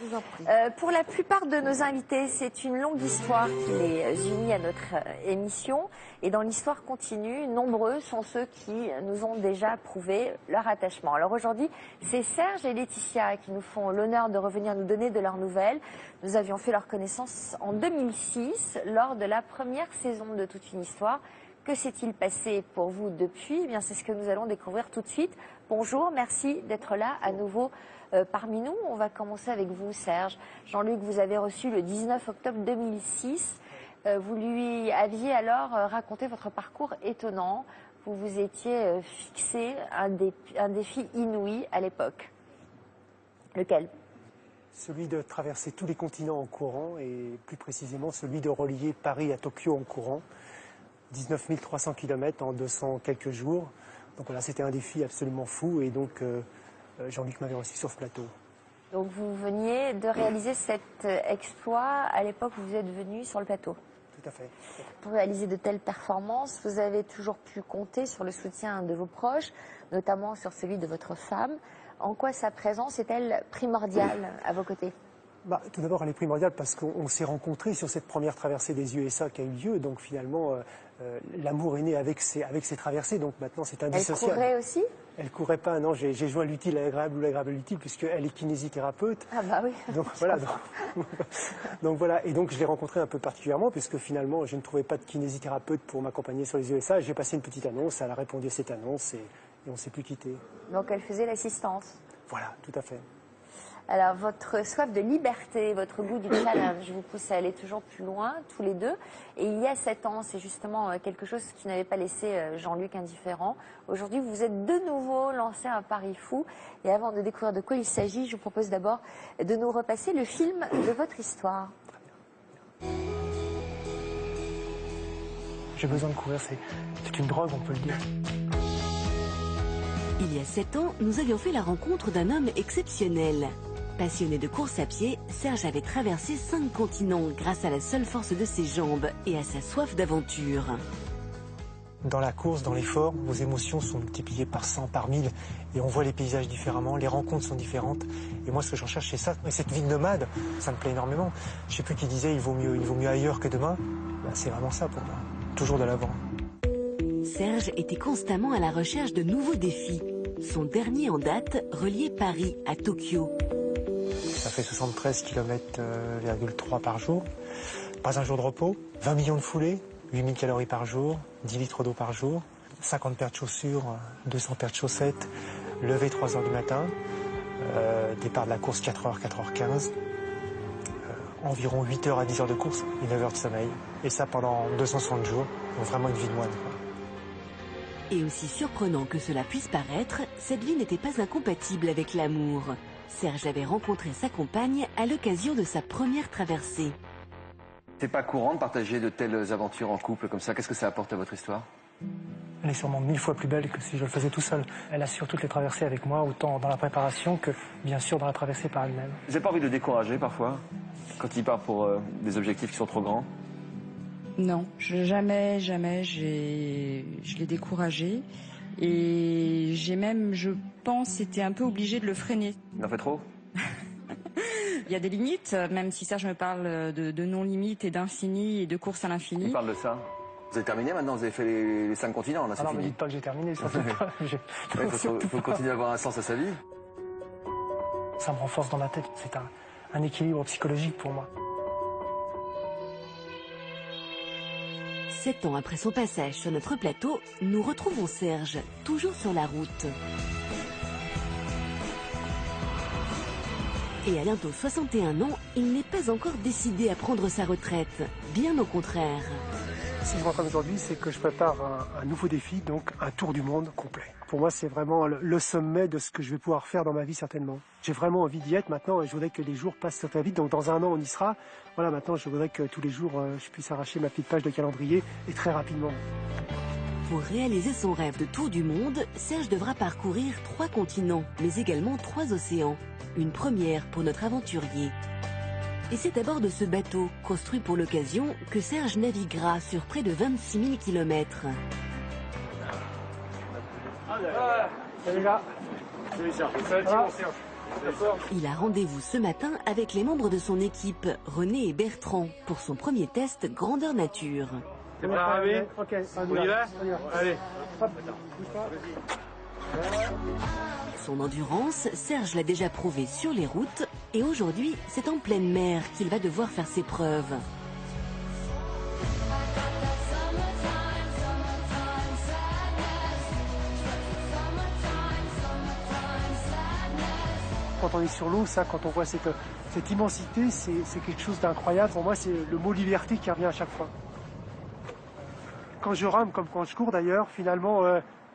vous en prie. Pour la plupart de nos invités, c'est une longue histoire qui les unit à notre émission. Et dans l'histoire continue, nombreux sont ceux qui nous ont déjà prouvé leur attachement. Alors aujourd'hui, c'est Serge et Laetitia qui nous font l'honneur de revenir nous donner de leurs nouvelles. Nous avions fait leur connaissance en 2006, lors de la première saison de Toute une histoire. Que s'est-il passé pour vous depuis? Eh bien, c'est ce que nous allons découvrir tout de suite. Bonjour, merci d'être là à nouveau parmi nous. On va commencer avec vous, Serge. Jean-Luc, vous avez reçu le 19 octobre 2006. Vous lui aviez alors raconté votre parcours étonnant. Vous vous étiez fixé un défi inouï à l'époque. Lequel? Celui de traverser tous les continents en courant et plus précisément celui de relier Paris à Tokyo en courant. 19 300 km en 200 quelques jours. Donc voilà, c'était un défi absolument fou et donc Jean-Luc m'avait reçu sur ce plateau. Donc vous veniez de réaliser cet exploit à l'époque où vous êtes venu sur le plateau. Tout à fait. Pour réaliser de telles performances, vous avez toujours pu compter sur le soutien de vos proches, notamment sur celui de votre femme. En quoi sa présence est-elle primordiale à vos côtés? Tout d'abord, elle est primordiale parce qu'on s'est rencontrés sur cette première traversée des USA qui a eu lieu. Donc finalement, l'amour est né avec ces traversées. Donc maintenant, c'est indissociable. Elle courait aussi? Elle courait pas, non. J'ai joint l'utile à l'agréable ou l'agréable à l'utile puisqu'elle est kinésithérapeute. Ah bah oui. Donc voilà. Donc voilà. Et donc je l'ai rencontrée un peu particulièrement puisque finalement, je ne trouvais pas de kinésithérapeute pour m'accompagner sur les USA. J'ai passé une petite annonce. Elle a répondu à cette annonce et on s'est plus quittés. Donc elle faisait l'assistance. Voilà, tout à fait. Alors, votre soif de liberté, votre goût du challenge vous pousse à aller toujours plus loin, tous les deux. Et il y a 7 ans, c'est justement quelque chose qui n'avait pas laissé Jean-Luc indifférent. Aujourd'hui, vous êtes de nouveau lancé un pari fou. Et avant de découvrir de quoi il s'agit, je vous propose d'abord de nous repasser le film de votre histoire. J'ai besoin de courir, c'est une drogue, on peut le dire. Il y a 7 ans, nous avions fait la rencontre d'un homme exceptionnel. Passionné de course à pied, Serge avait traversé 5 continents grâce à la seule force de ses jambes et à sa soif d'aventure. Dans la course, dans l'effort, vos émotions sont multipliées par 100, par 1000 et on voit les paysages différemment, les rencontres sont différentes. Et moi, ce que je recherche, c'est ça. Et cette vie de nomade, ça me plaît énormément. Je sais plus qui disait il vaut mieux ailleurs que demain. C'est vraiment ça pour moi. Toujours de l'avant. Serge était constamment à la recherche de nouveaux défis. Son dernier en date reliait Paris à Tokyo. Ça fait 73 km,3 par jour. Pas un jour de repos. 20 millions de foulées, 8000 calories par jour, 10 litres d'eau par jour, 50 paires de chaussures, 200 paires de chaussettes, lever 3 h du matin, départ de la course 4h, 4h15, environ 8 h à 10 h de course et 9 h de sommeil. Et ça pendant 260 jours. Donc vraiment une vie de moine. Et aussi surprenant que cela puisse paraître, cette vie n'était pas incompatible avec l'amour. Serge avait rencontré sa compagne à l'occasion de sa première traversée. C'est pas courant de partager de telles aventures en couple comme ça. Qu'est-ce que ça apporte à votre histoire? Elle est sûrement 1000 fois plus belle que si je le faisais tout seul. Elle assure toutes les traversées avec moi, autant dans la préparation que bien sûr dans la traversée par elle-même. Vous n'avez pas envie de le décourager parfois, quand il part pour des objectifs qui sont trop grands? Non, jamais, je l'ai découragé. Et j'ai même, je pense, été un peu obligée de le freiner. Il en fait trop? Il y a des limites, même si Serge me parle de non-limites et d'infini et de course à l'infini. Il parle de ça. Vous avez terminé maintenant? Vous avez fait les 5 continents, là, c'est Alors, fini. ne dites pas que j'ai terminé, ça fait pas. Il faut continuer à avoir un sens à sa vie. Ça me renforce dans ma tête. C'est un équilibre psychologique pour moi. 7 ans après son passage sur notre plateau, nous retrouvons Serge, toujours sur la route. Et à bientôt 61 ans, il n'est pas encore décidé à prendre sa retraite. Bien au contraire. Ce que je m'entraîne aujourd'hui, c'est que je prépare un nouveau défi, donc un tour du monde complet. Pour moi, c'est vraiment le sommet de ce que je vais pouvoir faire dans ma vie, certainement. J'ai vraiment envie d'y être maintenant et je voudrais que les jours passent très vite. Donc dans un an, on y sera. Voilà, maintenant, je voudrais que tous les jours, je puisse arracher ma petite page de calendrier et très rapidement. Pour réaliser son rêve de tour du monde, Serge devra parcourir 3 continents, mais également 3 océans. Une première pour notre aventurier. Et c'est à bord de ce bateau, construit pour l'occasion, que Serge naviguera sur près de 26 000 km. Salut gars. Salut Serge. Ça va, Serge? Il a rendez-vous ce matin avec les membres de son équipe, René et Bertrand, pour son premier test grandeur nature. T'es prêt à ramer? Ok, On y va? Allez. Son endurance, Serge l'a déjà prouvé sur les routes et aujourd'hui, c'est en pleine mer qu'il va devoir faire ses preuves. Quand on est sur l'eau, ça, quand on voit cette immensité, c'est quelque chose d'incroyable. Pour moi, c'est le mot liberté qui revient à chaque fois. Quand je rame, comme quand je cours d'ailleurs, finalement,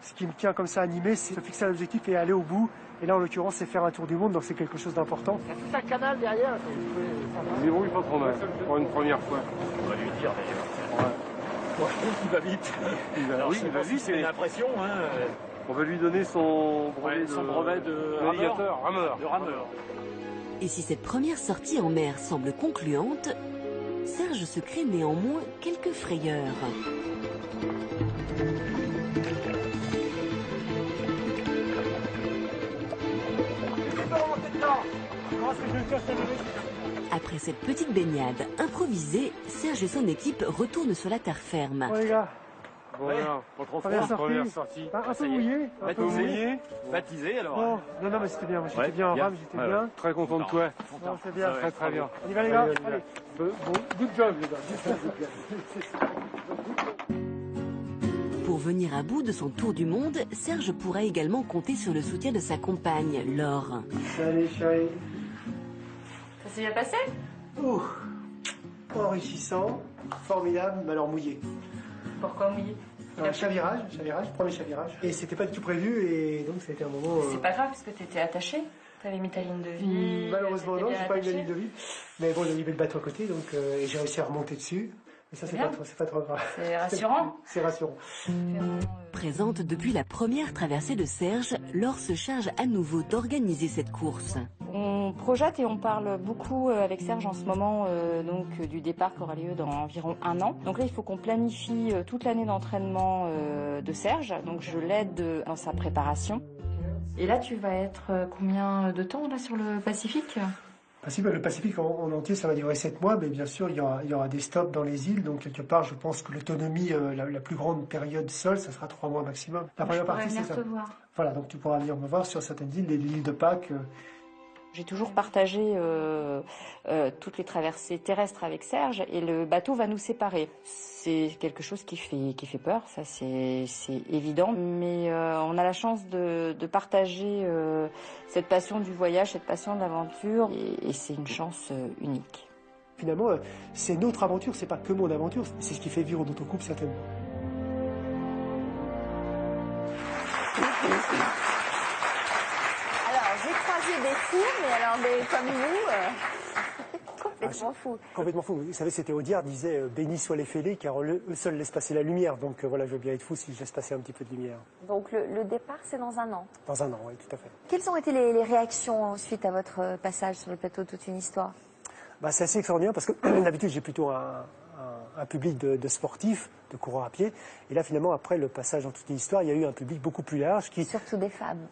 ce qui me tient comme ça animé, c'est de fixer l'objectif et aller au bout. Et là, en l'occurrence, c'est faire un tour du monde, donc c'est quelque chose d'important. Il y a tout un canal derrière. Il débrouille pas trop mal, pour une première fois. On va lui dire d'ailleurs. Ouais. Il va vite. Oui, il va vite. C'est une impression. Hein. On va lui donner son brevet de rameur. Et si cette première sortie en mer semble concluante, Serge se crée néanmoins quelques frayeurs. Après cette petite baignade improvisée, Serge et son équipe retournent sur la terre ferme. Bon, les gars, Bon, alors, Pas trop première froid. sortie. première sortie. Un peu mouillé. Un peu mouillé. Baptisé alors. Bon, non, mais c'était bien. Moi, j'étais Ouais, bien en bien. rame, j'étais Ouais, bien. Très content de toi. Non, c'est bien. Très très bien. On y va, les gars. Allez, on y va. Allez. Bon, good job les gars. Pour venir à bout de son tour du monde, Serge pourra également compter sur le soutien de sa compagne, Laure. Salut chérie. Ça s'est bien passé? Ouh, enrichissant, formidable, mais alors mouillé. Pourquoi mouillé? Chavirage, premier chavirage. Et c'était pas du tout prévu et donc c'était un moment... C'est pas grave parce que t'étais attaché. T'avais mis ta ligne de vie. Malheureusement t'étais non, bien j'ai pas eu la attaché. ligne de vie. Mais bon, il y avait le bateau à côté donc et j'ai réussi à remonter dessus. Mais ça C'est c'est bien. pas trop grave. C'est rassurant. C'est rassurant. Présente depuis la première traversée de Serge, Laure se charge à nouveau d'organiser cette course. On projette et on parle beaucoup avec Serge en ce moment du départ qui aura lieu dans environ 1 an. Donc là, il faut qu'on planifie toute l'année d'entraînement de Serge. Donc je l'aide dans sa préparation. Et là, tu vas être combien de temps là sur le Pacifique ? Le Pacifique en entier, ça va durer 7 mois, mais bien sûr, il y aura des stops dans les îles. Donc, quelque part, je pense que l'autonomie, la plus grande période seule, ça sera 3 mois maximum. La première partie, c'est ça. Voilà, donc tu pourras venir me voir sur certaines îles, l'île de Pâques. J'ai toujours partagé toutes les traversées terrestres avec Serge et le bateau va nous séparer. C'est quelque chose qui fait peur, ça c'est évident, mais on a la chance de partager cette passion du voyage, cette passion de l'aventure et c'est une chance unique. Finalement, c'est notre aventure, c'est pas que mon aventure, c'est ce qui fait vivre notre couple certainement. Alors, j'ai croisé des fous, mais alors comme vous, complètement fous. Complètement fou. Vous savez, c'était Audiard disait béni soient les fêlés car eux seuls laissent passer la lumière. Donc voilà, je veux bien être fou si je laisse passer un petit peu de lumière. Donc le départ, c'est dans 1 an. Dans 1 an, oui, tout à fait. Quelles ont été les réactions suite à votre passage sur le plateau Toute une histoire? C'est assez extraordinaire parce que d'habitude, j'ai plutôt un public de sportifs, de coureurs à pied. Et là, finalement, après le passage dans toute une histoire, il y a eu un public beaucoup plus large qui... Surtout des femmes.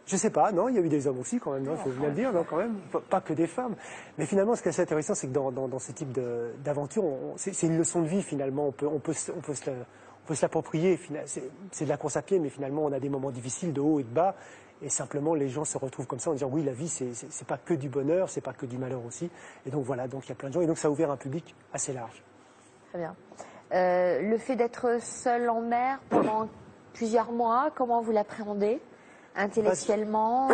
Je sais pas, non, il y a eu des hommes aussi quand même, il faut bien le dire, non, quand même, pas que des femmes. Mais finalement, ce qui est assez intéressant, c'est que dans ce type d'aventure, c'est une leçon de vie finalement, on peut se l'approprier, c'est de la course à pied, mais finalement on a des moments difficiles de haut et de bas, et simplement les gens se retrouvent comme ça en disant oui, la vie c'est pas que du bonheur, c'est pas que du malheur aussi, et donc voilà, donc il y a plein de gens, et donc ça a ouvert un public assez large. Très bien. Le fait d'être seul en mer pendant plusieurs mois, comment vous l'appréhendez? Intellectuellement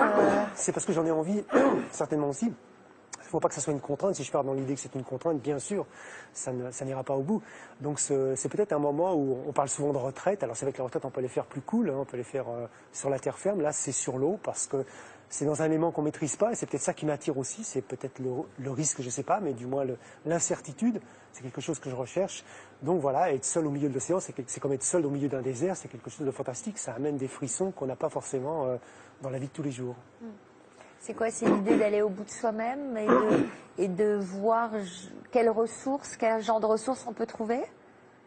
C'est parce que j'en ai envie, certainement aussi. Il ne faut pas que ça soit une contrainte. Si je pars dans l'idée que c'est une contrainte, bien sûr, ça n'ira pas au bout. Donc c'est peut-être un moment où on parle souvent de retraite. Alors c'est vrai que la retraite, on peut les faire plus cool, hein, on peut les faire sur la terre ferme. Là, c'est sur l'eau parce que c'est dans un élément qu'on ne maîtrise pas. Et c'est peut-être ça qui m'attire aussi. C'est peut-être le risque, je ne sais pas, mais du moins l'incertitude. C'est quelque chose que je recherche. Donc voilà, être seul au milieu de l'océan, c'est comme être seul au milieu d'un désert. C'est quelque chose de fantastique. Ça amène des frissons qu'on n'a pas forcément dans la vie de tous les jours. C'est quoi? C'est l'idée d'aller au bout de soi-même et de voir quelles ressources, quel genre de ressources on peut trouver?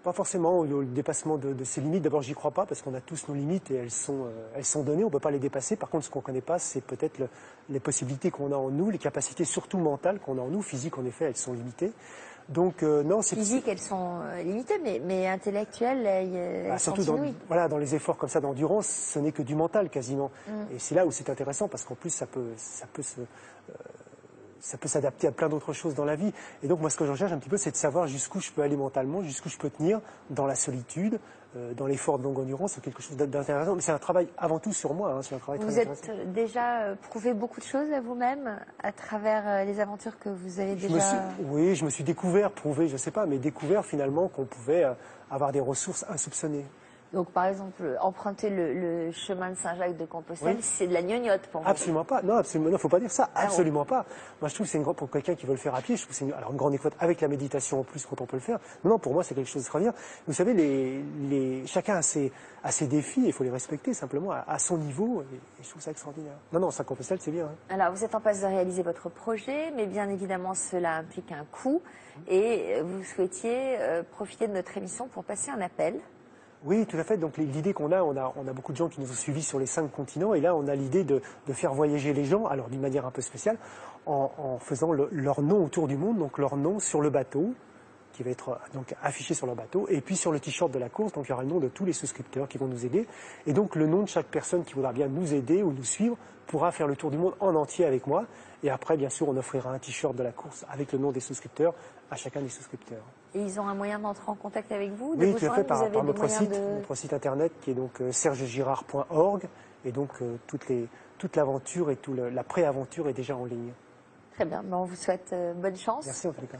Pas forcément le dépassement de ses limites. D'abord, j'y crois pas parce qu'on a tous nos limites et elles sont données. On ne peut pas les dépasser. Par contre, ce qu'on ne connaît pas, c'est peut-être les possibilités qu'on a en nous, les capacités surtout mentales qu'on a en nous. Physiques, en effet, elles sont limitées. Donc non, c'est Physiques, elles sont limitées, mais intellectuelles, elles sont surtout inouïes. dans les efforts comme ça d'endurance, ce n'est que du mental quasiment. Et c'est là où c'est intéressant parce qu'en plus, ça peut s'adapter à plein d'autres choses dans la vie. Et donc, moi, ce que je recherche un petit peu, c'est de savoir jusqu'où je peux aller mentalement, jusqu'où je peux tenir dans la solitude, dans l'effort de longue endurance, c'est quelque chose d'intéressant. Mais c'est un travail avant tout sur moi. C'est un travail Vous très êtes déjà prouvé beaucoup de choses à vous-même à travers les aventures que vous avez déjà... Oui, je me suis découvert, prouvé, je ne sais pas, mais découvert finalement qu'on pouvait avoir des ressources insoupçonnées. Donc, par exemple, emprunter le chemin de Saint-Jacques de Compostelle, Oui. c'est de la gnognotte pour vous. Absolument pas. Non, absolument. Non, faut pas dire ça. Ah Absolument pas. Moi, je trouve que c'est pour quelqu'un qui veut le faire à pied. Je trouve que c'est une grande découverte avec la méditation en plus quand on peut le faire. Non, pour moi, c'est quelque chose d'extraordinaire. Vous savez, chacun a ses défis. Il faut les respecter simplement à son niveau. Et je trouve ça extraordinaire. Non, Saint-Compostelle, c'est bien. Alors, vous êtes en passe de réaliser votre projet, mais bien évidemment, cela implique un coût. Et vous souhaitiez profiter de notre émission pour passer un appel. Oui, tout à fait. Donc l'idée qu'on a, on a beaucoup de gens qui nous ont suivis sur les 5 continents, et là on a l'idée de faire voyager les gens, alors d'une manière un peu spéciale, en faisant leur nom autour du monde, donc leur nom sur le bateau, qui va être donc affiché sur leur bateau, et puis sur le t-shirt de la course, donc il y aura le nom de tous les souscripteurs qui vont nous aider, et donc le nom de chaque personne qui voudra bien nous aider ou nous suivre pourra faire le tour du monde en entier avec moi, et après bien sûr on offrira un t-shirt de la course avec le nom des souscripteurs à chacun des souscripteurs. Et ils ont un moyen d'entrer en contact avec vous? Oui, tout à fait, par notre site internet qui est donc sergegirard.org, et donc toute l'aventure et toute la pré-aventure est déjà en ligne. Très bien, on vous souhaite bonne chance. Merci en tout cas.